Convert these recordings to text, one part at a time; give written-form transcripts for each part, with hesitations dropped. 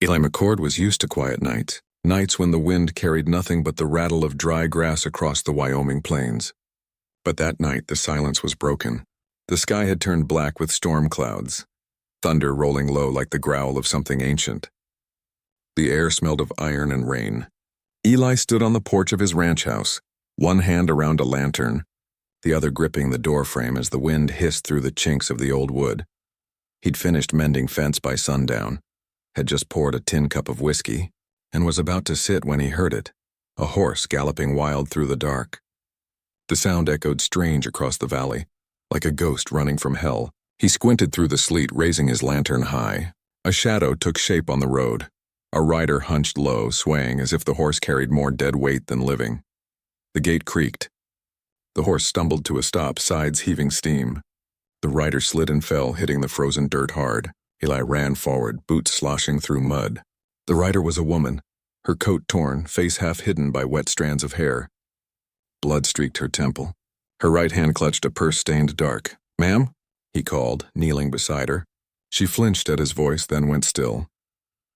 Eli McCord was used to quiet nights, nights when the wind carried nothing but the rattle of dry grass across the Wyoming plains. But that night the silence was broken. The sky had turned black with storm clouds, thunder rolling low like the growl of something ancient. The air smelled of iron and rain. Eli stood on the porch of his ranch house, one hand around a lantern, the other gripping the doorframe as the wind hissed through the chinks of the old wood. He'd finished mending fence by sundown, had just poured a tin cup of whiskey, and was about to sit when he heard it, a horse galloping wild through the dark. The sound echoed strange across the valley, like a ghost running from hell. He squinted through the sleet, raising his lantern high. A shadow took shape on the road. A rider hunched low, swaying as if the horse carried more dead weight than living. The gate creaked. The horse stumbled to a stop, sides heaving steam. The rider slid and fell, hitting the frozen dirt hard. Eli ran forward, boots sloshing through mud. The rider was a woman, her coat torn, face half hidden by wet strands of hair. Blood streaked her temple. Her right hand clutched a purse-stained dark. "Ma'am?" he called, kneeling beside her. She flinched at his voice, then went still.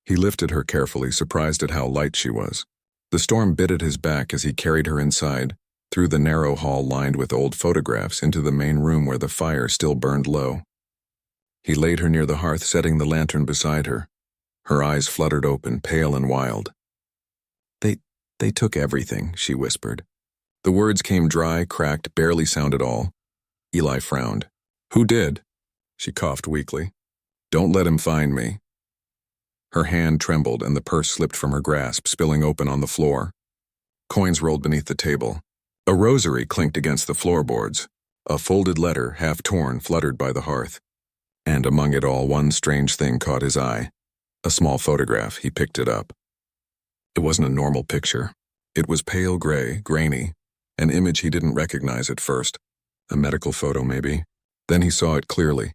He lifted her carefully, surprised at how light she was. The storm bit at his back as he carried her inside, through the narrow hall lined with old photographs into the main room where the fire still burned low. He laid her near the hearth, setting the lantern beside her. Her eyes fluttered open, pale and wild. They took everything," she whispered. The words came dry, cracked, barely sound at all. Eli frowned. "Who did?" She coughed weakly. "Don't let him find me." Her hand trembled and the purse slipped from her grasp, spilling open on the floor. Coins rolled beneath the table. A rosary clinked against the floorboards. A folded letter, half torn, fluttered by the hearth. And among it all, one strange thing caught his eye. A small photograph. He picked it up. It wasn't a normal picture. It was pale gray, grainy, an image he didn't recognize at first. A medical photo, maybe. Then he saw it clearly.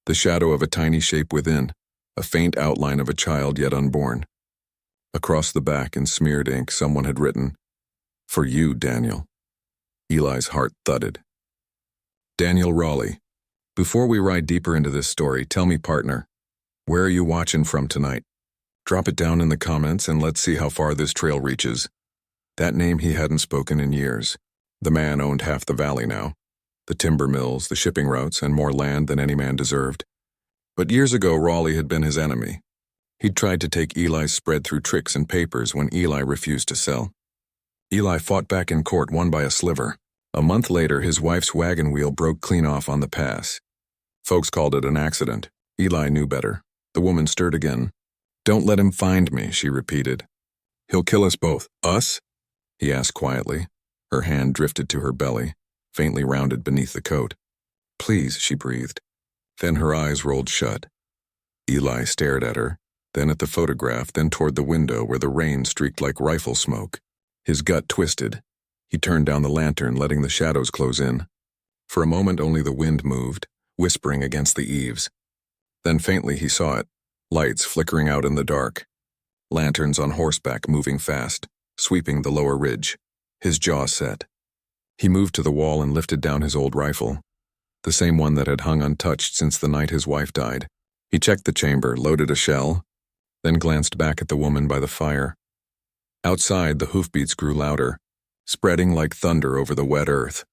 The shadow of a tiny shape within, a faint outline of a child yet unborn. Across the back, in smeared ink, someone had written, "For you, Daniel." Eli's heart thudded. Daniel Raleigh. Before we ride deeper into this story, tell me, partner, where are you watching from tonight? Drop it down in the comments and let's see how far this trail reaches. That name he hadn't spoken in years. The man owned half the valley now. The timber mills, the shipping routes, and more land than any man deserved. But years ago, Raleigh had been his enemy. He'd tried to take Eli's spread through tricks and papers when Eli refused to sell. Eli fought back in court, won by a sliver. A month later, his wife's wagon wheel broke clean off on the pass. Folks called it an accident. Eli knew better. The woman stirred again. "Don't let him find me," she repeated. "He'll kill us both." "Us?" he asked quietly. Her hand drifted to her belly, faintly rounded beneath the coat. "Please," she breathed. Then her eyes rolled shut. Eli stared at her, then at the photograph, then toward the window where the rain streaked like rifle smoke. His gut twisted. He turned down the lantern, letting the shadows close in. For a moment only the wind moved, whispering against the eaves. Then faintly he saw it, lights flickering out in the dark. Lanterns on horseback moving fast, sweeping the lower ridge. His jaw set. He moved to the wall and lifted down his old rifle, the same one that had hung untouched since the night his wife died. He checked the chamber, loaded a shell, then glanced back at the woman by the fire. Outside, the hoofbeats grew louder, spreading like thunder over the wet earth.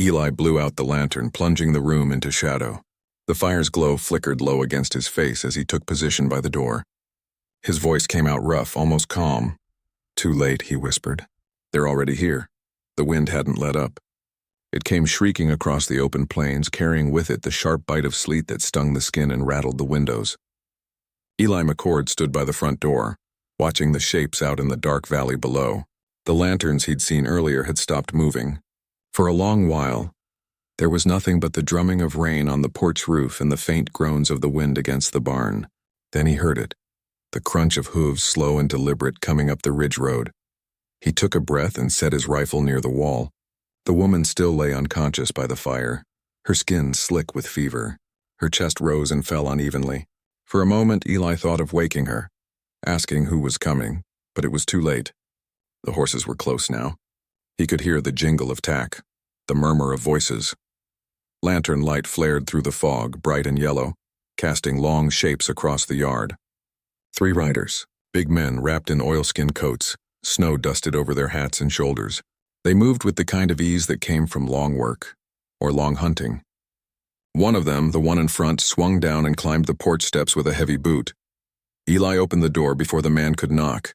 Eli blew out the lantern, plunging the room into shadow. The fire's glow flickered low against his face as he took position by the door. His voice came out rough, almost calm. "Too late," he whispered. "They're already here." The wind hadn't let up. It came shrieking across the open plains, carrying with it the sharp bite of sleet that stung the skin and rattled the windows. Eli McCord stood by the front door, watching the shapes out in the dark valley below. The lanterns he'd seen earlier had stopped moving. For a long while, there was nothing but the drumming of rain on the porch roof and the faint groans of the wind against the barn. Then he heard it, the crunch of hooves, slow and deliberate, coming up the ridge road. He took a breath and set his rifle near the wall. The woman still lay unconscious by the fire, her skin slick with fever. Her chest rose and fell unevenly. For a moment, Eli thought of waking her, asking who was coming, but it was too late. The horses were close now. He could hear the jingle of tack, the murmur of voices. Lantern light flared through the fog, bright and yellow, casting long shapes across the yard. 3 riders, big men wrapped in oilskin coats, snow dusted over their hats and shoulders. They moved with the kind of ease that came from long work, or long hunting. One of them, the one in front, swung down and climbed the porch steps with a heavy boot. Eli opened the door before the man could knock.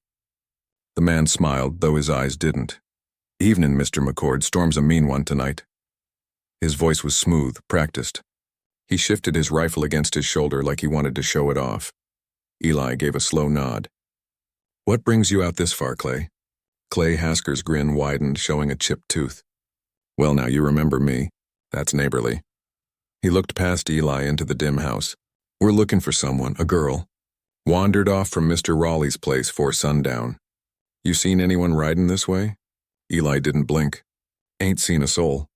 The man smiled, though his eyes didn't. "Evening, Mr. McCord. Storm's a mean one tonight." His voice was smooth, practiced. He shifted his rifle against his shoulder like he wanted to show it off. Eli gave a slow nod. "What brings you out this far, Clay?" Clay Hasker's grin widened, showing a chipped tooth. "Well, now you remember me. That's neighborly." He looked past Eli into the dim house. "We're looking for someone, a girl. Wandered off from Mr. Raleigh's place 'fore sundown. You seen anyone riding this way?" Eli didn't blink. "Ain't seen a soul."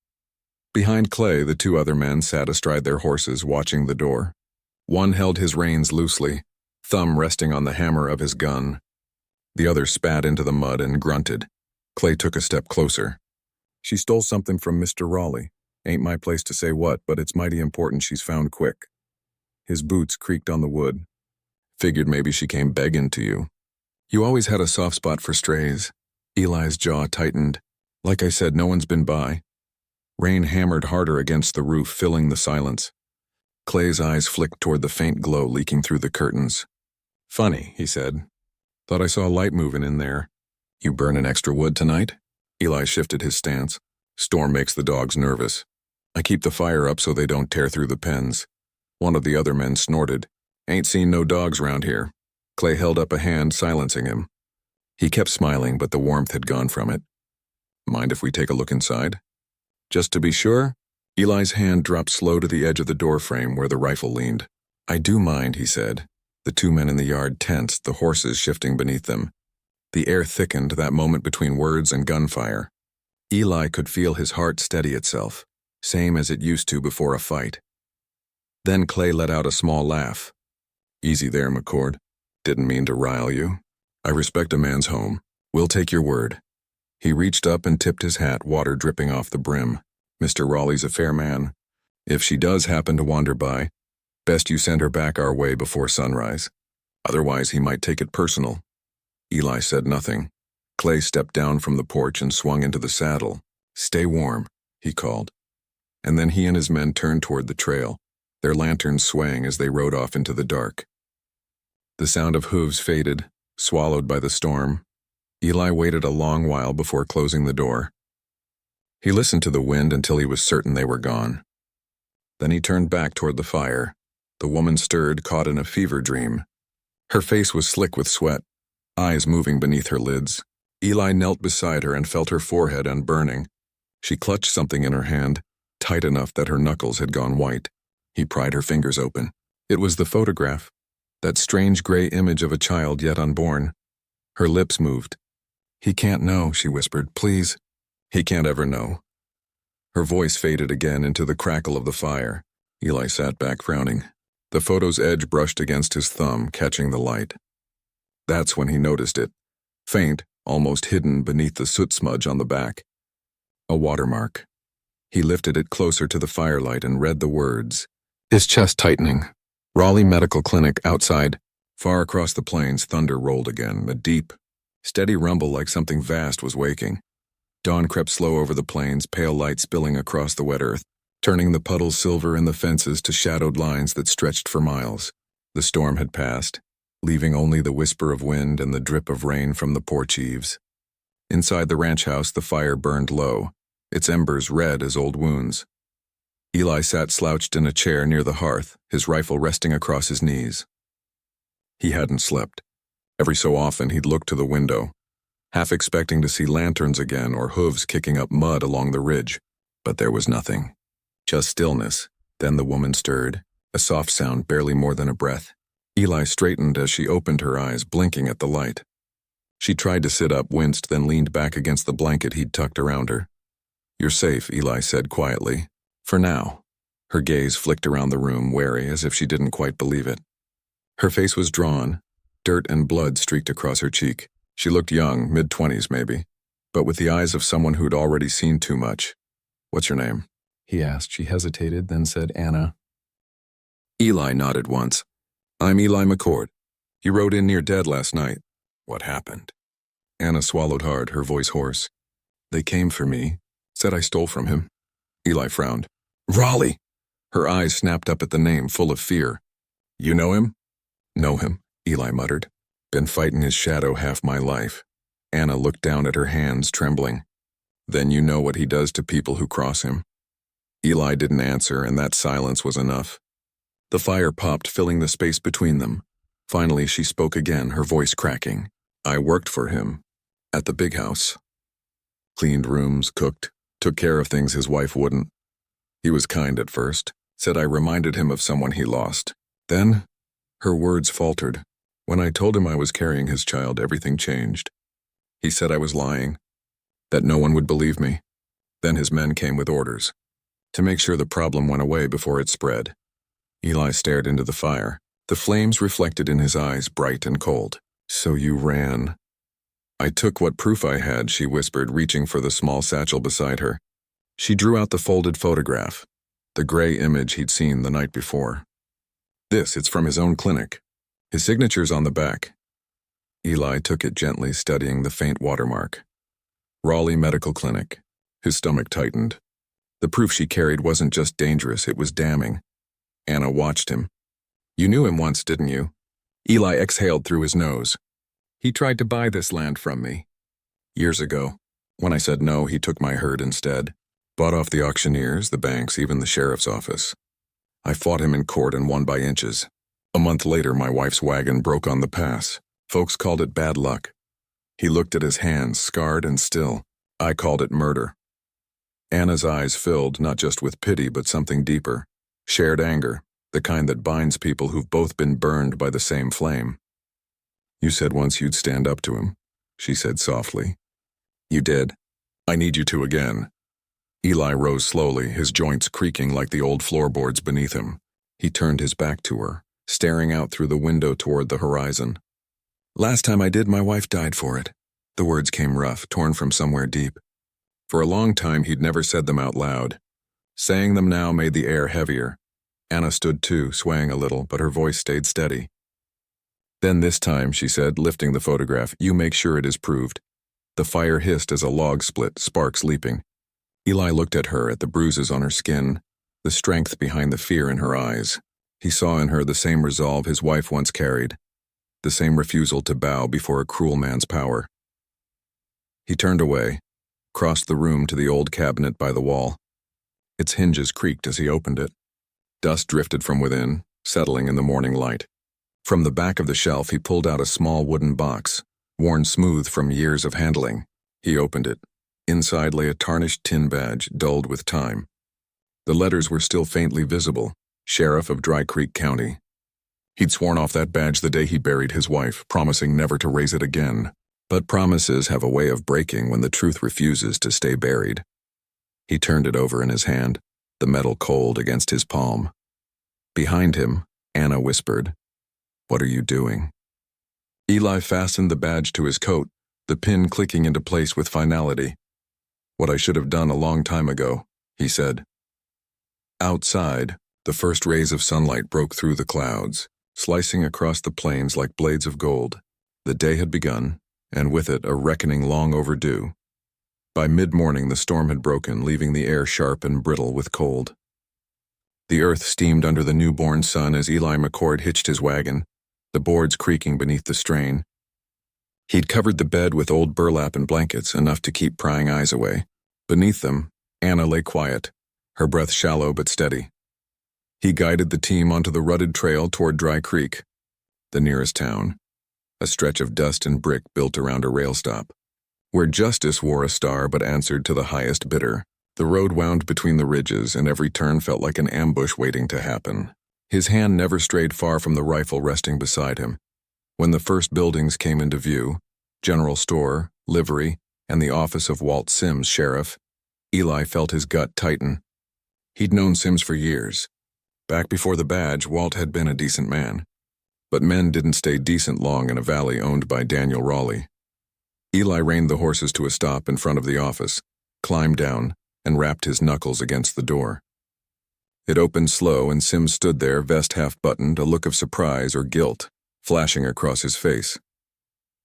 Behind Clay, the 2 other men sat astride their horses, watching the door. One held his reins loosely, thumb resting on the hammer of his gun. The other spat into the mud and grunted. Clay took a step closer. "She stole something from Mr. Raleigh. Ain't my place to say what, but it's mighty important she's found quick." His boots creaked on the wood. "Figured maybe she came begging to you." "You always had a soft spot for strays." Eli's jaw tightened. "Like I said, no one's been by." Rain hammered harder against the roof, filling the silence. Clay's eyes flicked toward the faint glow leaking through the curtains. "Funny," he said. "Thought I saw a light moving in there." "You burning extra wood tonight?" Eli shifted his stance. "Storm makes the dogs nervous. I keep the fire up so they don't tear through the pens." One of the other men snorted. "Ain't seen no dogs round here." Clay held up a hand, silencing him. He kept smiling, but the warmth had gone from it. "Mind if we take a look inside?" "Just to be sure?" Eli's hand dropped slow to the edge of the doorframe where the rifle leaned. "I do mind," he said. The 2 men in the yard tensed, the horses shifting beneath them. The air thickened, that moment between words and gunfire. Eli could feel his heart steady itself, same as it used to before a fight. Then Clay let out a small laugh. "Easy there, McCord. Didn't mean to rile you. I respect a man's home. We'll take your word." He reached up and tipped his hat, water dripping off the brim. "Mr. Raleigh's a fair man. If she does happen to wander by, best you send her back our way before sunrise. Otherwise, he might take it personal." Eli said nothing. Clay stepped down from the porch and swung into the saddle. "Stay warm," he called. And then he and his men turned toward the trail, their lanterns swaying as they rode off into the dark. The sound of hooves faded, swallowed by the storm. Eli waited a long while before closing the door. He listened to the wind until he was certain they were gone. Then he turned back toward the fire. The woman stirred, caught in a fever dream. Her face was slick with sweat, eyes moving beneath her lids. Eli knelt beside her and felt her forehead unburning. She clutched something in her hand, tight enough that her knuckles had gone white. He pried her fingers open. It was the photograph, that strange gray image of a child yet unborn. Her lips moved. "He can't know," she whispered. "Please." "He can't ever know." Her voice faded again into the crackle of the fire. Eli sat back, frowning. The photo's edge brushed against his thumb, catching the light. That's when he noticed it, faint, almost hidden beneath the soot smudge on the back. A watermark. He lifted it closer to the firelight and read the words. His chest tightening. Raleigh Medical Clinic outside. Far across the plains, thunder rolled again, a deep, steady rumble like something vast was waking. Dawn crept slow over the plains, pale light spilling across the wet earth, turning the puddles silver and the fences to shadowed lines that stretched for miles. The storm had passed, leaving only the whisper of wind and the drip of rain from the porch eaves. Inside the ranch house, the fire burned low, its embers red as old wounds. Eli sat slouched in a chair near the hearth, his rifle resting across his knees. He hadn't slept. Every so often he'd look to the window, half expecting to see lanterns again or hooves kicking up mud along the ridge. But there was nothing. Just stillness. Then the woman stirred, a soft sound barely more than a breath. Eli straightened as she opened her eyes, blinking at the light. She tried to sit up, winced, then leaned back against the blanket he'd tucked around her. "You're safe," Eli said quietly. "For now." Her gaze flicked around the room, wary, as if she didn't quite believe it. Her face was drawn. Dirt and blood streaked across her cheek. She looked young, mid-20s maybe, but with the eyes of someone who'd already seen too much. "What's your name?" he asked. She hesitated, then said Anna. Eli nodded once. "I'm Eli McCord." He rode in near dead last night. What happened? Anna swallowed hard, her voice hoarse. They came for me, said I stole from him. Eli frowned. Raleigh! Her eyes snapped up at the name, full of fear. You know him? Know him, Eli muttered. Been fighting his shadow half my life. Anna looked down at her hands, trembling. Then you know what he does to people who cross him. Eli didn't answer, and that silence was enough. The fire popped, filling the space between them. Finally, she spoke again, her voice cracking. I worked for him. At the big house. Cleaned rooms, cooked, took care of things his wife wouldn't. He was kind at first, said I reminded him of someone he lost. Then, her words faltered. When I told him I was carrying his child, everything changed. He said I was lying, that no one would believe me. Then his men came with orders, to make sure the problem went away before it spread. Eli stared into the fire, the flames reflected in his eyes, bright and cold. So you ran. I took what proof I had, she whispered, reaching for the small satchel beside her. She drew out the folded photograph, the gray image he'd seen the night before. It's from his own clinic. His signature's on the back. Eli took it gently, studying the faint watermark. Raleigh Medical Clinic. His stomach tightened. The proof she carried wasn't just dangerous, it was damning. Anna watched him. You knew him once, didn't you? Eli exhaled through his nose. He tried to buy this land from me. Years ago. When I said no, he took my herd instead. Bought off the auctioneers, the banks, even the sheriff's office. I fought him in court and won by inches. A month later, my wife's wagon broke on the pass. Folks called it bad luck. He looked at his hands, scarred and still. I called it murder. Anna's eyes filled, not just with pity, but something deeper. Shared anger, the kind that binds people who've both been burned by the same flame. You said once you'd stand up to him, she said softly. You did. I need you to again. Eli rose slowly, his joints creaking like the old floorboards beneath him. He turned his back to her, staring out through the window toward the horizon. Last time I did, my wife died for it. The words came rough, torn from somewhere deep. For a long time, he'd never said them out loud. Saying them now made the air heavier. Anna stood too, swaying a little, but her voice stayed steady. Then this time, she said, lifting the photograph, you make sure it is proved. The fire hissed as a log split, sparks leaping. Eli looked at her, at the bruises on her skin, the strength behind the fear in her eyes. He saw in her the same resolve his wife once carried, the same refusal to bow before a cruel man's power. He turned away, crossed the room to the old cabinet by the wall. Its hinges creaked as he opened it. Dust drifted from within, settling in the morning light. From the back of the shelf, he pulled out a small wooden box, worn smooth from years of handling. He opened it. Inside lay a tarnished tin badge, dulled with time. The letters were still faintly visible, Sheriff of Dry Creek County. He'd sworn off that badge the day he buried his wife, promising never to raise it again. But promises have a way of breaking when the truth refuses to stay buried. He turned it over in his hand, the metal cold against his palm. Behind him, Anna whispered, What are you doing? Eli fastened the badge to his coat, the pin clicking into place with finality. What I should have done a long time ago, he said. Outside, the first rays of sunlight broke through the clouds, slicing across the plains like blades of gold. The day had begun, and with it a reckoning long overdue. By mid-morning the storm had broken, leaving the air sharp and brittle with cold. The earth steamed under the newborn sun as Eli McCord hitched his wagon, the boards creaking beneath the strain. He'd covered the bed with old burlap and blankets, enough to keep prying eyes away. Beneath them, Anna lay quiet, her breath shallow but steady. He guided the team onto the rutted trail toward Dry Creek, the nearest town, a stretch of dust and brick built around a rail stop. Where justice wore a star but answered to the highest bidder, the road wound between the ridges, and every turn felt like an ambush waiting to happen. His hand never strayed far from the rifle resting beside him. When the first buildings came into view, general store, livery, and the office of Walt Sims, sheriff, Eli felt his gut tighten. He'd known Sims for years. Back before the badge, Walt had been a decent man. But men didn't stay decent long in a valley owned by Daniel Raleigh. Eli reined the horses to a stop in front of the office, climbed down, and rapped his knuckles against the door. It opened slow, and Sims stood there, vest half buttoned, a look of surprise or guilt. flashing across his face.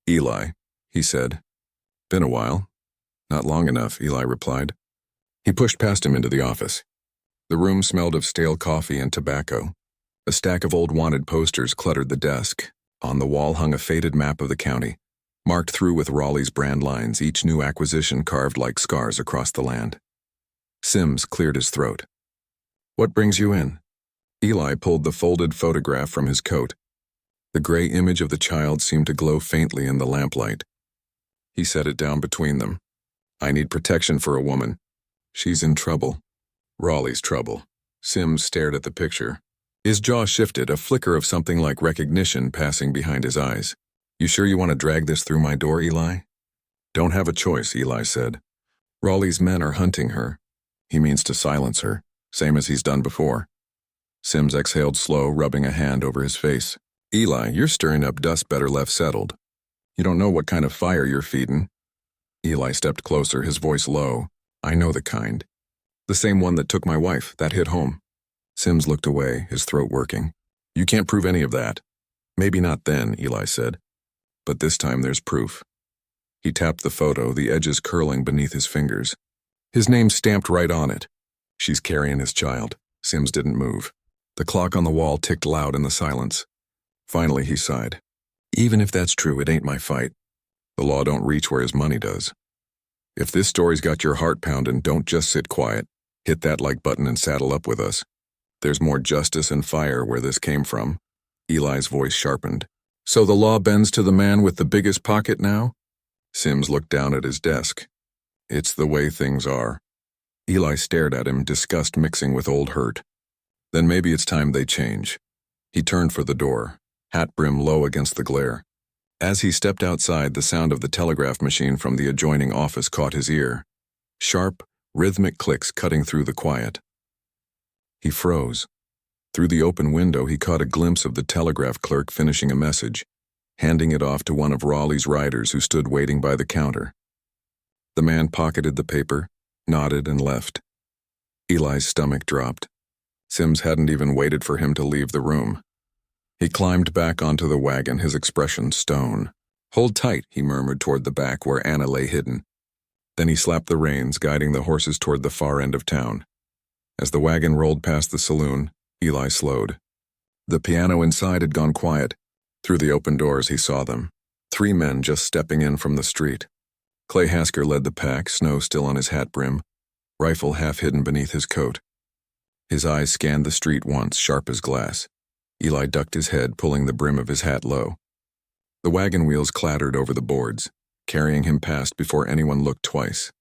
"Eli," he said. "Been a while." "Not long enough," Eli replied. He pushed past him into the office. The room smelled of stale coffee and tobacco. A stack of old wanted posters cluttered the desk. On the wall hung a faded map of the county, marked through with Raleigh's brand lines, each new acquisition carved like scars across the land. Sims cleared his throat. "What brings you in?" Eli pulled the folded photograph from his coat. The gray image of the child seemed to glow faintly in the lamplight. He set it down between them. "I need protection for a woman. She's in trouble." "Raleigh's trouble." Sims stared at the picture. His jaw shifted, a flicker of something like recognition passing behind his eyes. "You sure you want to drag this through my door, Eli?" "Don't have a choice," Eli said. "Raleigh's men are hunting her. He means to silence her, same as he's done before." Sims exhaled slow, rubbing a hand over his face. "Eli, you're stirring up dust better left settled. You don't know what kind of fire you're feeding." Eli stepped closer, his voice low. "I know the kind. The same one that took my wife, that hit home." Sims looked away, his throat working. "You can't prove any of that." "Maybe not then," Eli said. "But this time there's proof." He tapped the photo, the edges curling beneath his fingers. His name stamped right on it. "She's carrying his child." Sims didn't move. The clock on the wall ticked loud in the silence. Finally, he sighed. "Even if that's true, it ain't my fight. The law don't reach where his money does. If this story's got your heart pounding, don't just sit quiet. Hit that like button and saddle up with us. There's more justice and fire where this came from." Eli's voice sharpened. "So the law bends to the man with the biggest pocket now?" Sims looked down at his desk. "It's the way things are." Eli stared at him, disgust mixing with old hurt. "Then maybe it's time they change." He turned for the door, hat brim low against the glare. As he stepped outside, the sound of the telegraph machine from the adjoining office caught his ear. Sharp, rhythmic clicks cutting through the quiet. He froze. Through the open window, he caught a glimpse of the telegraph clerk finishing a message, handing it off to one of Raleigh's riders who stood waiting by the counter. The man pocketed the paper, nodded, and left. Eli's stomach dropped. Sims hadn't even waited for him to leave the room. He climbed back onto the wagon, his expression stone. "Hold tight," he murmured toward the back where Anna lay hidden. Then he slapped the reins, guiding the horses toward the far end of town. As the wagon rolled past the saloon, Eli slowed. The piano inside had gone quiet. Through the open doors, he saw them. 3 men just stepping in from the street. Clay Hasker led the pack, snow still on his hat brim, rifle half hidden beneath his coat. His eyes scanned the street once, sharp as glass. Eli ducked his head, pulling the brim of his hat low. The wagon wheels clattered over the boards, carrying him past before anyone looked twice.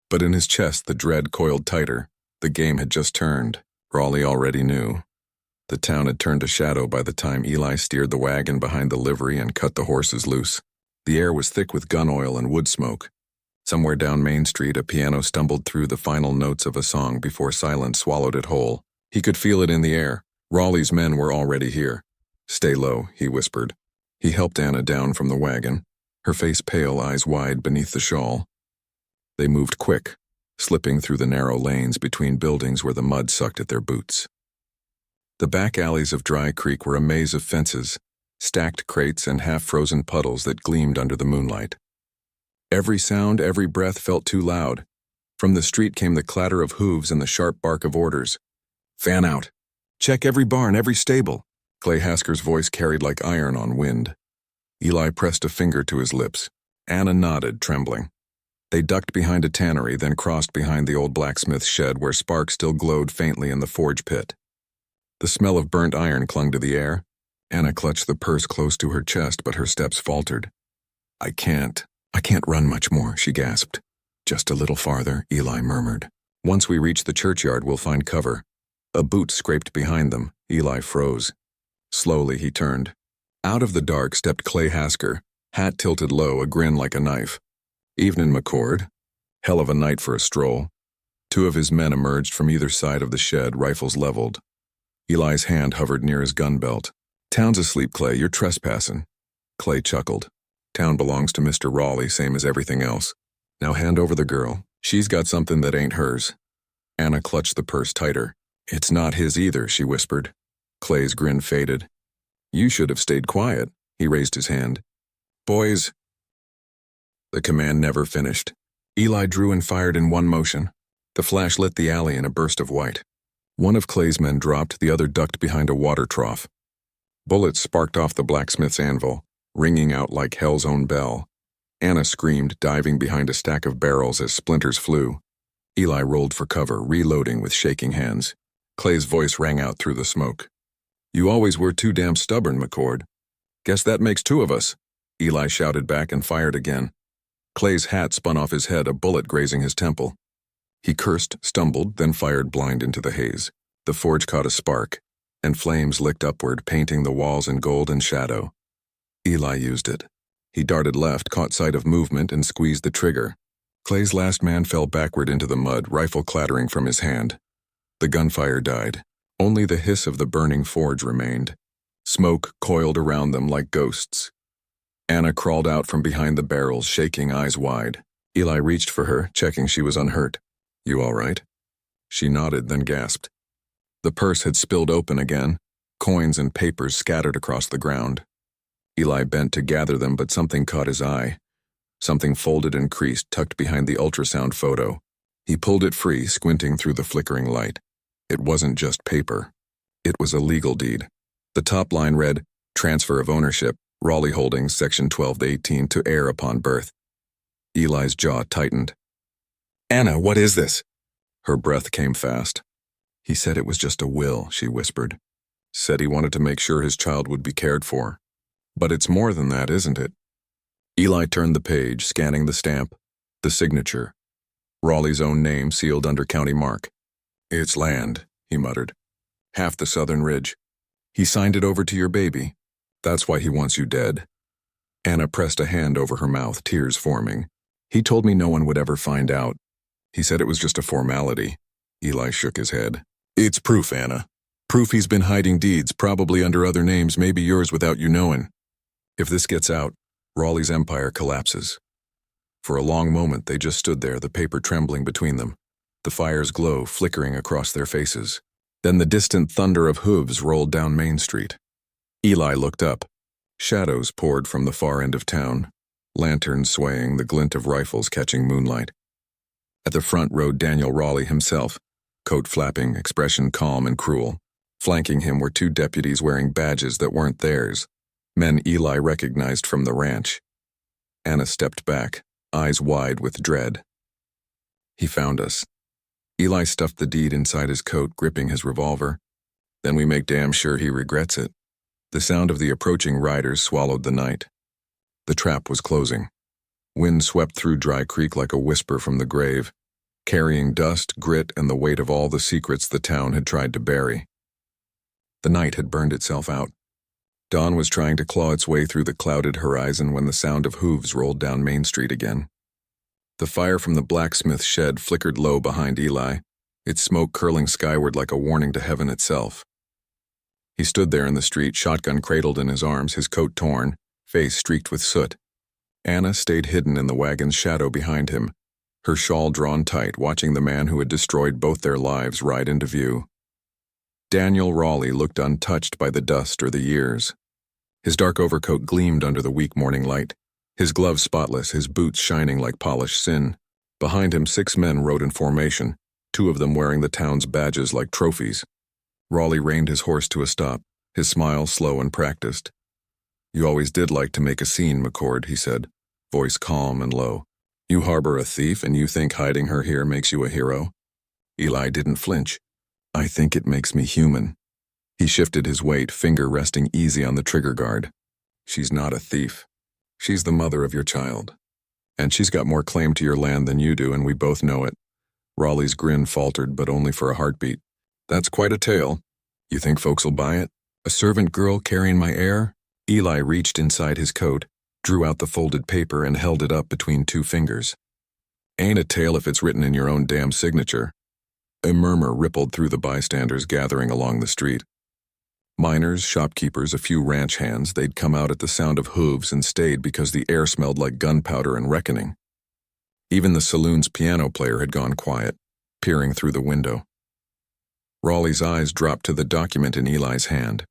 But in his chest, the dread coiled tighter. The game had just turned. Raleigh already knew. The town had turned to shadow by the time Eli steered the wagon behind the livery and cut the horses loose. The air was thick with gun oil and wood smoke. Somewhere down Main Street, a piano stumbled through the final notes of a song before silence swallowed it whole. He could feel it in the air. Raleigh's men were already here. "Stay low," he whispered. He helped Anna down from the wagon, her face pale, eyes wide beneath the shawl. They moved quick, slipping through the narrow lanes between buildings where the mud sucked at their boots. The back alleys of Dry Creek were a maze of fences, stacked crates, and half-frozen puddles that gleamed under the moonlight. Every sound, every breath felt too loud. From the street came the clatter of hooves and the sharp bark of orders. "Fan out. Check every barn, every stable." Clay Hasker's voice carried like iron on wind. Eli pressed a finger to his lips. Anna nodded, trembling. They ducked behind a tannery, then crossed behind the old blacksmith shed where sparks still glowed faintly in the forge pit. The smell of burnt iron clung to the air. Anna clutched the purse close to her chest, but her steps faltered. I can't run much more," she gasped. "Just a little farther," Eli murmured. "Once we reach the churchyard, we'll find cover." A boot scraped behind them. Eli froze. Slowly, he turned. Out of the dark stepped Clay Hasker, hat tilted low, a grin like a knife. "Evening, McCord. Hell of a night for a stroll." 2 of his men emerged from either side of the shed, rifles leveled. Eli's hand hovered near his gun belt. "Town's asleep, Clay. You're trespassing." Clay chuckled. "Town belongs to Mr. Raleigh, same as everything else. Now hand over the girl. She's got something that ain't hers." Anna clutched the purse tighter. "It's not his either," she whispered. Clay's grin faded. You should have stayed quiet. He raised his hand. Boys. The command never finished. Eli drew and fired in one motion. The flash lit the alley in a burst of white. One of Clay's men dropped, the other ducked behind a water trough. Bullets sparked off the blacksmith's anvil, ringing out like hell's own bell. Anna screamed, diving behind a stack of barrels as splinters flew. Eli rolled for cover, reloading with shaking hands. Clay's voice rang out through the smoke. You always were too damn stubborn, McCord. Guess that makes two of us. Eli shouted back and fired again. Clay's hat spun off his head, a bullet grazing his temple. He cursed, stumbled, then fired blind into the haze. The forge caught a spark, and flames licked upward, painting the walls in gold and shadow. Eli used it. He darted left, caught sight of movement, and squeezed the trigger. Clay's last man fell backward into the mud, rifle clattering from his hand. The gunfire died. Only the hiss of the burning forge remained. Smoke coiled around them like ghosts. Anna crawled out from behind the barrels, shaking, eyes wide. Eli reached for her, checking she was unhurt. You all right? She nodded, then gasped. The purse had spilled open again, coins and papers scattered across the ground. Eli bent to gather them, but something caught his eye. Something folded and creased, tucked behind the ultrasound photo. He pulled it free, squinting through the flickering light. It wasn't just paper. It was a legal deed. The top line read, Transfer of Ownership, Raleigh Holdings, Section 12-18, to heir upon birth. Eli's jaw tightened. Anna, what is this? Her breath came fast. He said it was just a will, she whispered. Said he wanted to make sure his child would be cared for. But it's more than that, isn't it? Eli turned the page, scanning the stamp, the signature. Raleigh's own name sealed under county mark. It's land, he muttered. Half the southern ridge. He signed it over to your baby. That's why he wants you dead. Anna pressed a hand over her mouth, tears forming. He told me no one would ever find out. He said it was just a formality. Eli shook his head. It's proof, Anna. Proof he's been hiding deeds, probably under other names, maybe yours without you knowing. If this gets out, Raleigh's empire collapses. For a long moment they just stood there, the paper trembling between them, the fire's glow flickering across their faces. Then the distant thunder of hooves rolled down Main Street. Eli looked up. Shadows poured from the far end of town, lanterns swaying, the glint of rifles catching moonlight. At the front rode Daniel Raleigh himself, coat flapping, expression calm and cruel. Flanking him were two deputies wearing badges that weren't theirs, men Eli recognized from the ranch. Anna stepped back, eyes wide with dread. He found us. Eli stuffed the deed inside his coat, gripping his revolver. Then we make damn sure he regrets it. The sound of the approaching riders swallowed the night. The trap was closing. Wind swept through Dry Creek like a whisper from the grave, carrying dust, grit, and the weight of all the secrets the town had tried to bury. The night had burned itself out. Dawn was trying to claw its way through the clouded horizon when the sound of hooves rolled down Main Street again. The fire from the blacksmith shed flickered low behind Eli, its smoke curling skyward like a warning to heaven itself. He stood there in the street, shotgun cradled in his arms, his coat torn, face streaked with soot. Anna stayed hidden in the wagon's shadow behind him, her shawl drawn tight, watching the man who had destroyed both their lives ride into view. Daniel Raleigh looked untouched by the dust or the years. His dark overcoat gleamed under the weak morning light, his gloves spotless, his boots shining like polished sin. Behind him 6 men rode in formation, 2 of them wearing the town's badges like trophies. Raleigh reined his horse to a stop, his smile slow and practiced. You always did like to make a scene, McCord, he said, voice calm and low. You harbor a thief and you think hiding her here makes you a hero? Eli didn't flinch. I think it makes me human. He shifted his weight, finger resting easy on the trigger guard. She's not a thief. She's the mother of your child. And she's got more claim to your land than you do, and we both know it. Raleigh's grin faltered, but only for a heartbeat. That's quite a tale. You think folks will buy it? A servant girl carrying my heir? Eli reached inside his coat, drew out the folded paper and held it up between 2 fingers. Ain't a tale if it's written in your own damn signature. A murmur rippled through the bystanders gathering along the street. Miners, shopkeepers, a few ranch hands, they'd come out at the sound of hooves and stayed because the air smelled like gunpowder and reckoning. Even the saloon's piano player had gone quiet, peering through the window. Raleigh's eyes dropped to the document in Eli's hand.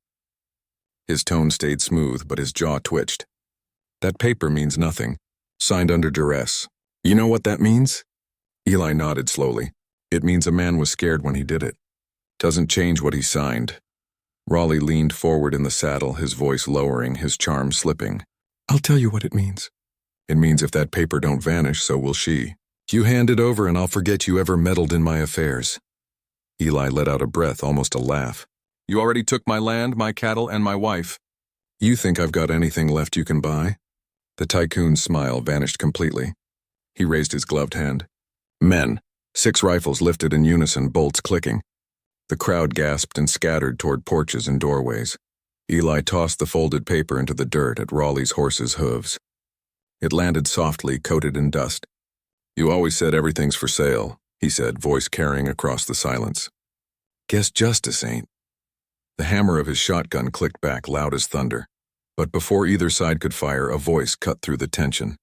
His tone stayed smooth, but his jaw twitched. That paper means nothing. Signed under duress. You know what that means? Eli nodded slowly. It means a man was scared when he did it. Doesn't change what he signed. Raleigh leaned forward in the saddle, his voice lowering, his charm slipping. I'll tell you what it means. It means if that paper don't vanish, so will she. You hand it over and I'll forget you ever meddled in my affairs. Eli let out a breath, almost a laugh. You already took my land, my cattle, and my wife. You think I've got anything left you can buy? The tycoon's smile vanished completely. He raised his gloved hand. Men. 6 rifles lifted in unison, bolts clicking. The crowd gasped and scattered toward porches and doorways. Eli tossed the folded paper into the dirt at Raleigh's horse's hooves. It landed softly, coated in dust. You always said everything's for sale, he said, voice carrying across the silence. Guess justice ain't. The hammer of his shotgun clicked back, loud as thunder. But before either side could fire, a voice cut through the tension.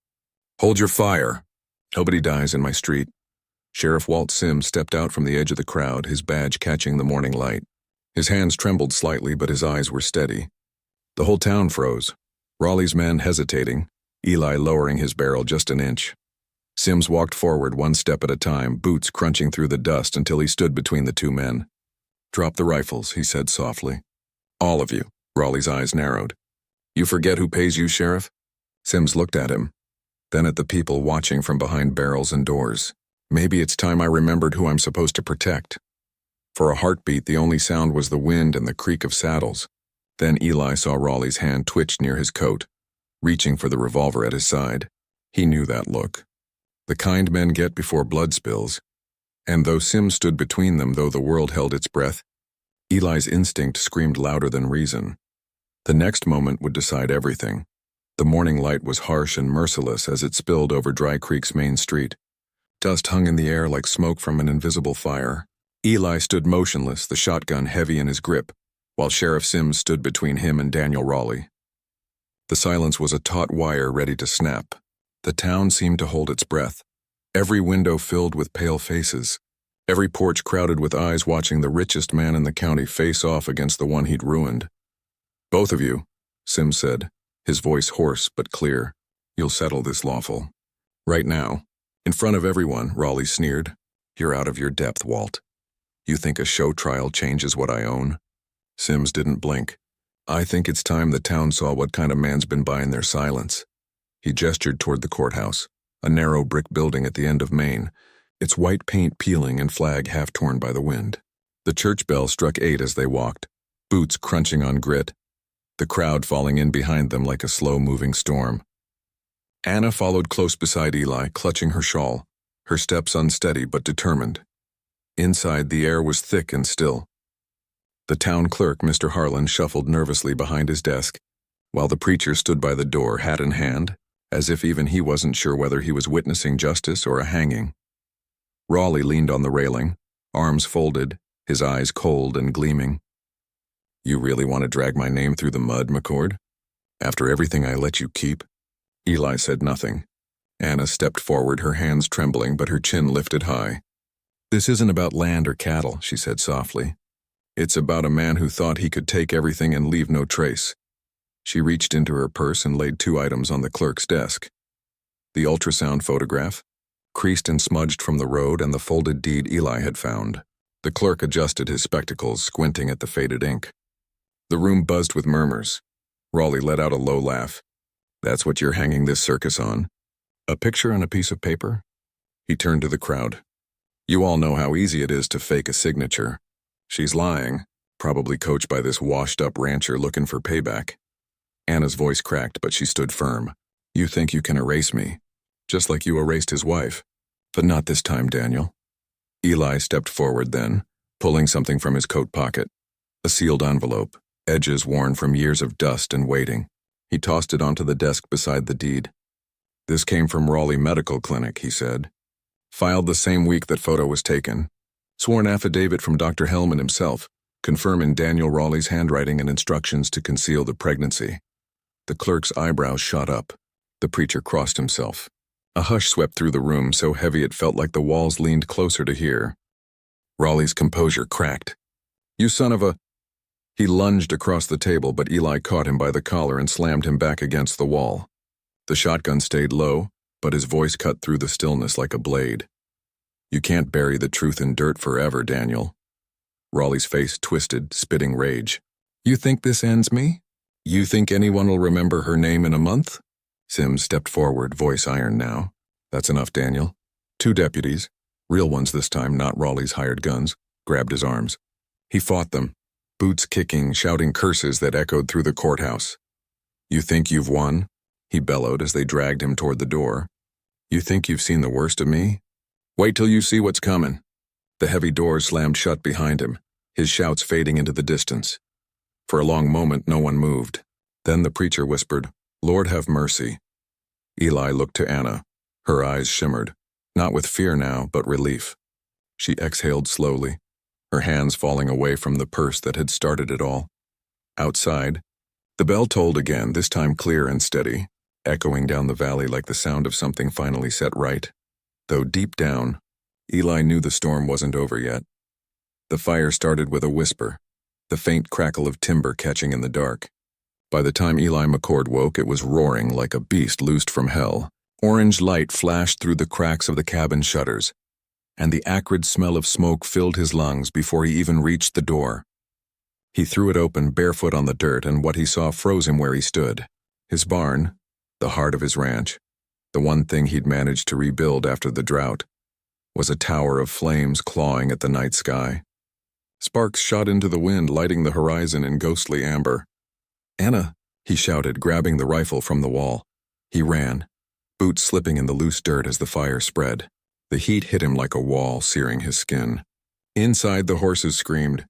Hold your fire. Nobody dies in my street. Sheriff Walt Sims stepped out from the edge of the crowd, his badge catching the morning light. His hands trembled slightly, but his eyes were steady. The whole town froze. Raleigh's men hesitating, Eli lowering his barrel just an inch. Sims walked forward 1 step at a time, boots crunching through the dust until he stood between the 2 men. Drop the rifles, he said softly. All of you. Raleigh's eyes narrowed. You forget who pays you, Sheriff? Sims looked at him, then at the people watching from behind barrels and doors. Maybe it's time I remembered who I'm supposed to protect. For a heartbeat, the only sound was the wind and the creak of saddles. Then Eli saw Raleigh's hand twitch near his coat, reaching for the revolver at his side. He knew that look. The kind men get before blood spills. And though Sims stood between them, though the world held its breath, Eli's instinct screamed louder than reason. The next moment would decide everything. The morning light was harsh and merciless as it spilled over Dry Creek's main street. Dust hung in the air like smoke from an invisible fire. Eli stood motionless, the shotgun heavy in his grip, while Sheriff Sims stood between him and Daniel Raleigh. The silence was a taut wire ready to snap. The town seemed to hold its breath. Every window filled with pale faces. Every porch crowded with eyes watching the richest man in the county face off against the one he'd ruined. Both of you, Sims said, his voice hoarse but clear. You'll settle this lawful. Right now. In front of everyone, Raleigh sneered. You're out of your depth, Walt. You think a show trial changes what I own? Sims didn't blink. I think it's time the town saw what kind of man's been buying their silence. He gestured toward the courthouse, a narrow brick building at the end of Main, its white paint peeling and flag half torn by the wind. The church bell struck 8 as they walked, boots crunching on grit, the crowd falling in behind them like a slow-moving storm. Anna followed close beside Eli, clutching her shawl, her steps unsteady but determined. Inside, the air was thick and still. The town clerk, Mr. Harlan, shuffled nervously behind his desk, while the preacher stood by the door, hat in hand, as if even he wasn't sure whether he was witnessing justice or a hanging. Raleigh leaned on the railing, arms folded, his eyes cold and gleaming. You really want to drag my name through the mud, McCord? After everything I let you keep? Eli said nothing. Anna stepped forward, her hands trembling but her chin lifted high. This isn't about land or cattle, she said softly. It's about a man who thought he could take everything and leave no trace. She reached into her purse and laid 2 items on the clerk's desk. The ultrasound photograph, creased and smudged from the road, and the folded deed Eli had found. The clerk adjusted his spectacles, squinting at the faded ink. The room buzzed with murmurs. Raleigh let out a low laugh. That's what you're hanging this circus on? A picture on a piece of paper? He turned to the crowd. You all know how easy it is to fake a signature. She's lying, probably coached by this washed-up rancher looking for payback. Anna's voice cracked, but she stood firm. You think you can erase me, just like you erased his wife. But not this time, Daniel. Eli stepped forward then, pulling something from his coat pocket. A sealed envelope, edges worn from years of dust and waiting. He tossed it onto the desk beside the deed. This came from Raleigh Medical Clinic, he said. Filed the same week that photo was taken. Sworn affidavit from Dr. Hellman himself, confirming Daniel Raleigh's handwriting and instructions to conceal the pregnancy. The clerk's eyebrows shot up. The preacher crossed himself. A hush swept through the room, so heavy it felt like the walls leaned closer to hear. Raleigh's composure cracked. You son of a... He lunged across the table, but Eli caught him by the collar and slammed him back against the wall. The shotgun stayed low, but his voice cut through the stillness like a blade. "You can't bury the truth in dirt forever, Daniel." Raleigh's face twisted, spitting rage. "You think this ends me? You think anyone will remember her name in a month?" Sims stepped forward, voice iron now. "That's enough, Daniel." 2 deputies, real ones this time, not Raleigh's hired guns, grabbed his arms. He fought them, boots kicking, shouting curses that echoed through the courthouse. "You think you've won?" he bellowed as they dragged him toward the door. "You think you've seen the worst of me? Wait till you see what's coming." The heavy doors slammed shut behind him, his shouts fading into the distance. For a long moment, no one moved. Then the preacher whispered, "Lord have mercy." Eli looked to Anna. Her eyes shimmered, not with fear now, but relief. She exhaled slowly, her hands falling away from the purse that had started it all. Outside, the bell tolled again, this time clear and steady, echoing down the valley like the sound of something finally set right. Though deep down, Eli knew the storm wasn't over yet. The fire started with a whisper, the faint crackle of timber catching in the dark. By the time Eli McCord woke, it was roaring like a beast loosed from hell. Orange light flashed through the cracks of the cabin shutters, and the acrid smell of smoke filled his lungs before he even reached the door. He threw it open barefoot on the dirt, and what he saw froze him where he stood. His barn, the heart of his ranch, the one thing he'd managed to rebuild after the drought, was a tower of flames clawing at the night sky. Sparks shot into the wind, lighting the horizon in ghostly amber. "Anna," he shouted, grabbing the rifle from the wall. He ran, boots slipping in the loose dirt as the fire spread. The heat hit him like a wall, searing his skin. Inside, the horses screamed,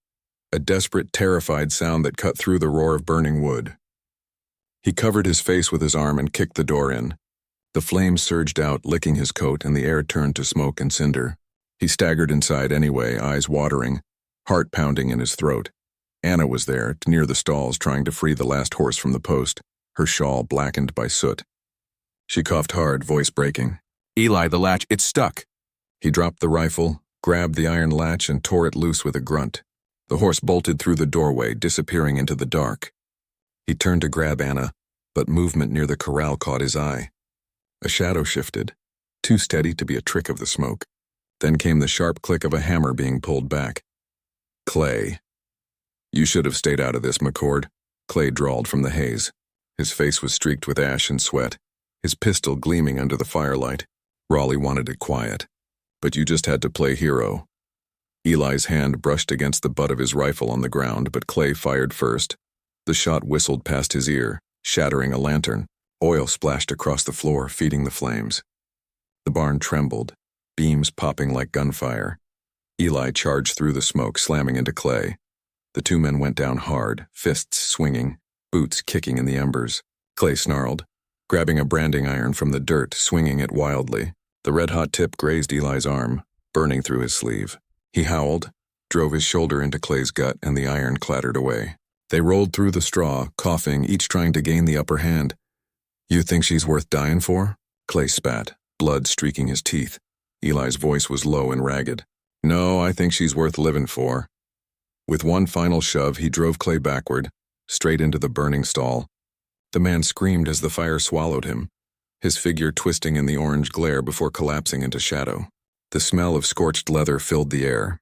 a desperate, terrified sound that cut through the roar of burning wood. He covered his face with his arm and kicked the door in. The flames surged out, licking his coat, and the air turned to smoke and cinder. He staggered inside anyway, eyes watering, heart pounding in his throat. Anna was there, near the stalls, trying to free the last horse from the post, her shawl blackened by soot. She coughed hard, voice breaking. "Eli, the latch, it's stuck." He dropped the rifle, grabbed the iron latch, and tore it loose with a grunt. The horse bolted through the doorway, disappearing into the dark. He turned to grab Anna, but movement near the corral caught his eye. A shadow shifted, too steady to be a trick of the smoke. Then came the sharp click of a hammer being pulled back. "Clay." "You should have stayed out of this, McCord," Clay drawled from the haze. His face was streaked with ash and sweat, his pistol gleaming under the firelight. Raleigh wanted it quiet. "But you just had to play hero." Eli's hand brushed against the butt of his rifle on the ground, but Clay fired first. The shot whistled past his ear, shattering a lantern. Oil splashed across the floor, feeding the flames. The barn trembled, beams popping like gunfire. Eli charged through the smoke, slamming into Clay. The 2 men went down hard, fists swinging, boots kicking in the embers. Clay snarled, grabbing a branding iron from the dirt, swinging it wildly. The red-hot tip grazed Eli's arm, burning through his sleeve. He howled, drove his shoulder into Clay's gut, and the iron clattered away. They rolled through the straw, coughing, each trying to gain the upper hand. "You think she's worth dying for?" Clay spat, blood streaking his teeth. Eli's voice was low and ragged. "No, I think she's worth living for." With one final shove, he drove Clay backward, straight into the burning stall. The man screamed as the fire swallowed him, his figure twisting in the orange glare before collapsing into shadow. The smell of scorched leather filled the air.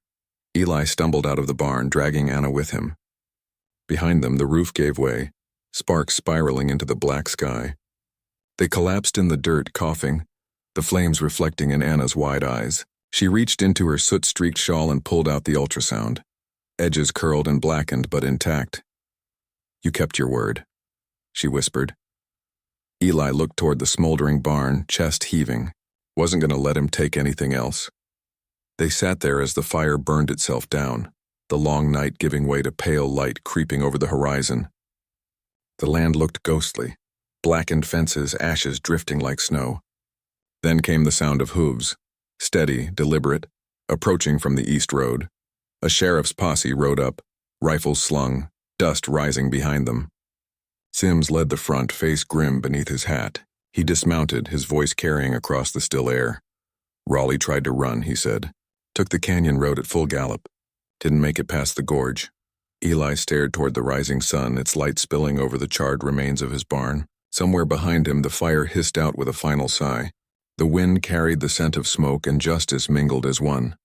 Eli stumbled out of the barn, dragging Anna with him. Behind them, the roof gave way, sparks spiraling into the black sky. They collapsed in the dirt, coughing, the flames reflecting in Anna's wide eyes. She reached into her soot-streaked shawl and pulled out the ultrasound. Edges curled and blackened, but intact. "You kept your word," she whispered. Eli looked toward the smoldering barn, chest heaving. Wasn't going to let him take anything else. They sat there as the fire burned itself down, the long night giving way to pale light creeping over the horizon. The land looked ghostly, blackened fences, ashes drifting like snow. Then came the sound of hooves, steady, deliberate, approaching from the east road. A sheriff's posse rode up, rifles slung, dust rising behind them. Sims led the front, face grim beneath his hat. He dismounted, his voice carrying across the still air. "Raleigh tried to run," he said. "Took the canyon road at full gallop. Didn't make it past the gorge. Eli stared toward the rising sun, its light spilling over the charred remains of his barn. Somewhere behind him, the fire hissed out with a final sigh. The wind carried the scent of smoke, and justice mingled as one.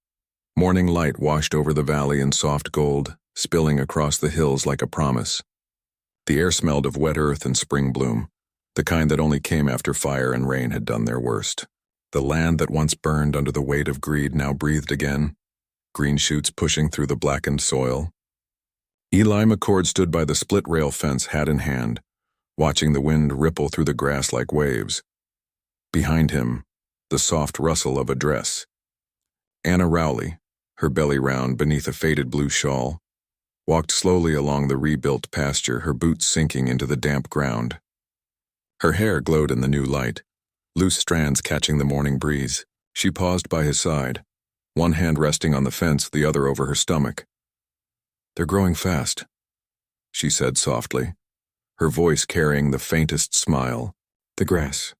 Morning light washed over the valley in soft gold, spilling across the hills like a promise. The air smelled of wet earth and spring bloom, the kind that only came after fire and rain had done their worst. The land that once burned under the weight of greed now breathed again, green shoots pushing through the blackened soil. Eli McCord stood by the split-rail fence, hat in hand, watching the wind ripple through the grass like waves. Behind him, the soft rustle of a dress. Anna Rowley, her belly round beneath a faded blue shawl, walked slowly along the rebuilt pasture, her boots sinking into the damp ground. Her hair glowed in the new light, loose strands catching the morning breeze. She paused by his side, one hand resting on the fence, the other over her stomach. "They're growing fast," she said softly, her voice carrying the faintest smile. "The grass,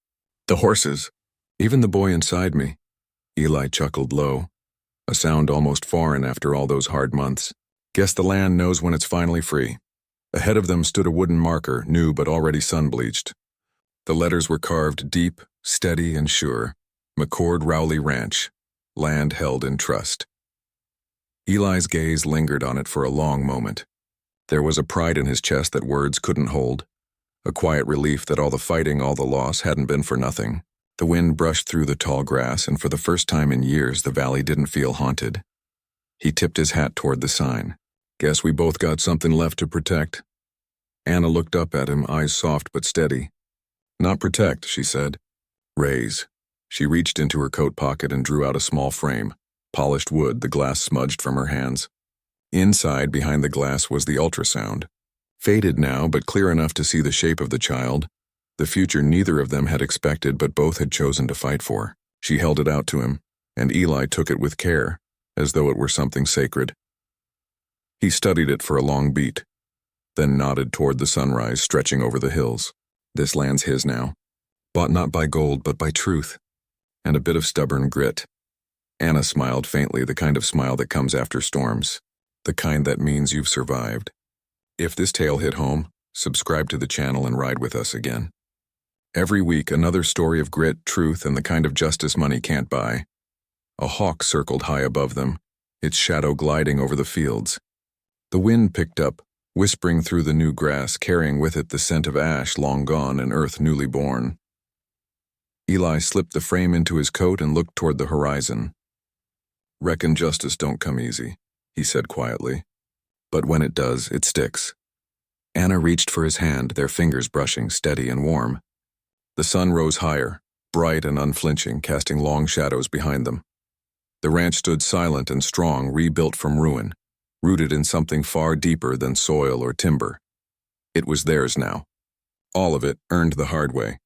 the horses, even the boy inside me." Eli chuckled low, a sound almost foreign after all those hard months. "Guess the land knows when it's finally free." Ahead of them stood a wooden marker, new but already sun-bleached. The letters were carved deep, steady, and sure. McCord Rowley Ranch, land held in trust. Eli's gaze lingered on it for a long moment. There was a pride in his chest that words couldn't hold, a quiet relief that all the fighting, all the loss hadn't been for nothing. The wind brushed through the tall grass, and for the first time in years the valley didn't feel haunted. He tipped his hat toward the sign. "Guess we both got something left to protect." Anna looked up at him, eyes soft but steady. "Not protect," she said. "Raise." She reached into her coat pocket and drew out a small frame, polished wood, the glass smudged from her hands. Inside, behind the glass, was the ultrasound. Faded now, but clear enough to see the shape of the child, the future neither of them had expected but both had chosen to fight for. She held it out to him, and Eli took it with care, as though it were something sacred. He studied it for a long beat, then nodded toward the sunrise stretching over the hills. "This land's his now, bought not by gold but by truth, and a bit of stubborn grit." Anna smiled faintly, the kind of smile that comes after storms, the kind that means you've survived. If this tale hit home, subscribe to the channel and ride with us again. Every week, another story of grit, truth, and the kind of justice money can't buy. A hawk circled high above them, its shadow gliding over the fields. The wind picked up, whispering through the new grass, carrying with it the scent of ash long gone and earth newly born. Eli slipped the frame into his coat and looked toward the horizon. "Reckon justice don't come easy," he said quietly. "But when it does, it sticks." Anna reached for his hand, their fingers brushing, steady and warm. The sun rose higher, bright and unflinching, casting long shadows behind them. The ranch stood silent and strong, rebuilt from ruin, rooted in something far deeper than soil or timber. It was theirs now. All of it, earned the hard way.